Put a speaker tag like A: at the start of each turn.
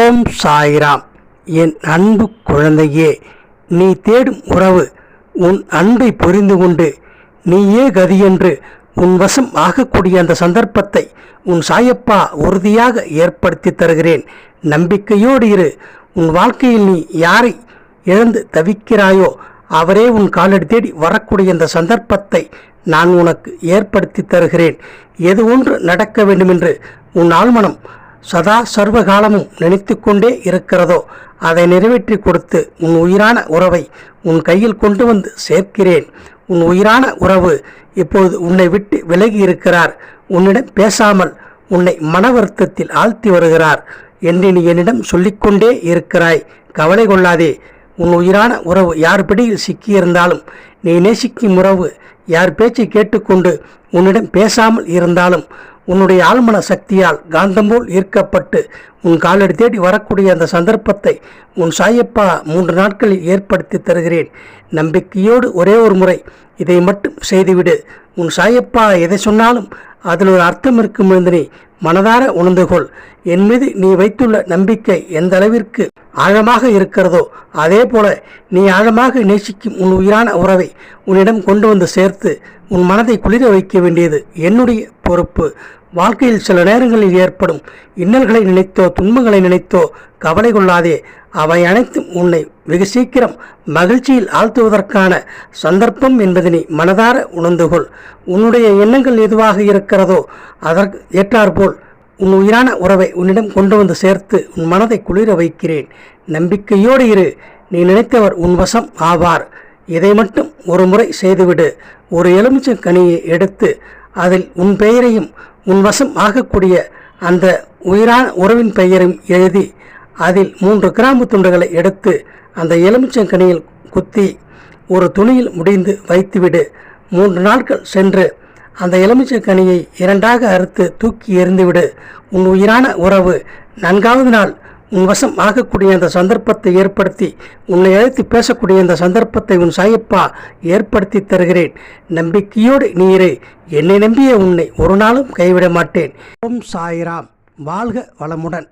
A: ஓம் சாய்ராம். என் அன்பு குழந்தையே, நீ தேடும் உறவு உன் அன்பை புரிந்து கொண்டு நீயே கதியென்று உன் வசம் ஆகக்கூடிய அந்த சந்தர்ப்பத்தை உன் சாயப்பா உறுதியாக ஏற்படுத்தி தருகிறேன். நம்பிக்கையோடு இரு. உன் வாழ்க்கையில் நீ யாரை இழந்து தவிக்கிறாயோ அவரே உன் காலடி தேடி வரக்கூடிய அந்த சந்தர்ப்பத்தை நான் உனக்கு ஏற்படுத்தி தருகிறேன். எது ஒன்று நடக்க வேண்டுமென்று உன் ஆழ்மனம் சதா சர்வகாலமும் நினைத்து கொண்டே இருக்கிறதோ அதை நிறைவேற்றி கொடுத்து உன் உயிரான உறவை உன் கையில் கொண்டு வந்து சேர்க்கிறேன். உன் உயிரான உறவு இப்போது உன்னை விட்டு விலகி இருக்கிறார். உன்னிடம் பேசாமல் உன்னை மன வருத்தத்தில் ஆழ்த்தி வருகிறார் என்று நீ என்னிடம் சொல்லிக்கொண்டே இருக்கிறாய். கவலை கொள்ளாதே. உன் உயிரான உறவு யார் பிடியில் சிக்கியிருந்தாலும், நீ நேசிக்கும் உறவு யார் பேச்சை கேட்டுக்கொண்டு உன்னிடம் பேசாமல் இருந்தாலும், உன்னுடைய ஆழ்மன சக்தியால் காந்தம் போல் ஈர்க்கப்பட்டு உன் காலடி தேடி வரக்கூடிய அந்த சந்தர்ப்பத்தை உன் சாயப்பா 3 நாட்களில் ஏற்படுத்தி தருகிறேன். நம்பிக்கையோடு ஒரே ஒரு முறை இதை மட்டும் செய்துவிடு. உன் சாயப்பா எதை சொன்னாலும் அதில் ஒரு அர்த்தம் இருக்கும் என்று நீ மனதார உணர்ந்துகொள். என் மீது நீ வைத்துள்ள நம்பிக்கை எந்த அளவிற்கு ஆழமாக இருக்கிறதோ அதே போல நீ ஆழமாக நேசிக்கும் உன் உயிரான உறவை உன்னிடம் கொண்டு வந்து சேர்த்து உன் மனதை குளிர வைக்க வேண்டியது என்னுடைய பொறுப்பு. வாழ்க்கையில் சில நேரங்களில் ஏற்படும் இன்னல்களை நினைத்தோ துன்பங்களை நினைத்தோ கவலை கொள்ளாதே. அவை அனைத்தும் உன்னை வெகு சீக்கிரம் மகிழ்ச்சியில் ஆழ்த்துவதற்கான சந்தர்ப்பம் என்பதனை மனதார உணர்ந்துகொள். உன்னுடைய எண்ணங்கள் எதுவாக இருக்கிறதோ அதற்கு ஏற்றாற்போல் உன் உயிரான உறவை உன்னிடம் கொண்டு வந்து சேர்த்து உன் மனதை குளிர வைக்கிறேன். நம்பிக்கையோடு இரு. நீ நினைத்தவர் உன் வசம் ஆவார். இதை மட்டும் ஒரு முறை செய்துவிடு. ஒரு எலுமிச்சம் கனியை எடுத்து அதில் உன் பெயரையும் உன் வசம் ஆகக்கூடிய அந்த உயிரான உறவின் பெயரையும் எழுதி அதில் 3 கிராம்பு துண்டுகளை எடுத்து அந்த எலுமிச்சங்கனியில் குத்தி ஒரு துணியில் முடிந்து வைத்துவிடு. 3 நாட்கள் சென்று அந்த எலுமிச்சங்கனியை 2ஆக அறுத்து தூக்கி எறிந்துவிடு. உன் உயிரான உறவு 4வது நாள் உன் வசம் ஆகக்கூடிய அந்த சந்தர்ப்பத்தை ஏற்படுத்தி உன்னை அழைத்து பேசக்கூடிய அந்த சந்தர்ப்பத்தை உன் சாயப்பா ஏற்படுத்தி தருகிறேன். நம்பிக்கையோடு நீரே. என்னை நம்பிய உன்னை ஒரு நாளும் கைவிட மாட்டேன். ஓம் சாய்ராம். வாழ்க வளமுடன்.